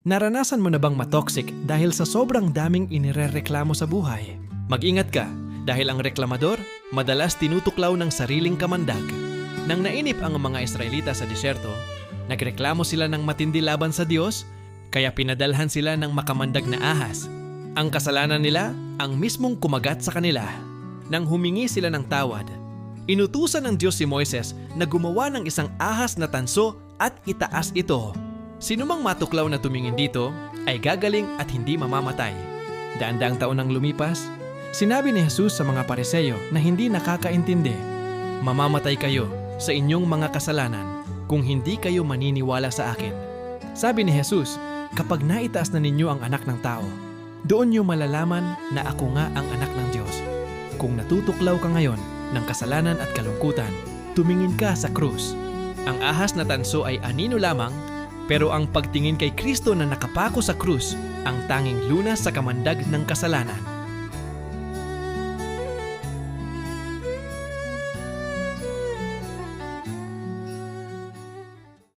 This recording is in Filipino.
Naranasan mo na bang matoxic dahil sa sobrang daming inirereklamo sa buhay? Mag-ingat ka dahil ang reklamador madalas tinutuklaw ng sariling kamandag. Nang nainip ang mga Israelita sa disyerto, nagreklamo sila ng matindi laban sa Diyos, kaya pinadalhan sila ng makamandag na ahas. Ang kasalanan nila ang mismong kumagat sa kanila. Nang humingi sila ng tawad, inutusan ng Diyos si Moises na gumawa ng isang ahas na tanso at itaas ito. Sinumang matuklaw na tumingin dito ay gagaling at hindi mamamatay. Daan-daang taon nang lumipas, sinabi ni Jesus sa mga Pariseo na hindi nakakaintindi, "Mamamatay kayo sa inyong mga kasalanan kung hindi kayo maniniwala sa akin." Sabi ni Jesus, kapag naitaas na ninyo ang anak ng tao, doon nyo malalaman na ako nga ang anak ng Diyos. Kung natutuklaw ka ngayon ng kasalanan at kalungkutan, tumingin ka sa krus. Ang ahas na tanso ay anino lamang, pero ang pagtingin kay Kristo na nakapako sa krus ang tanging lunas sa kamandag ng kasalanan.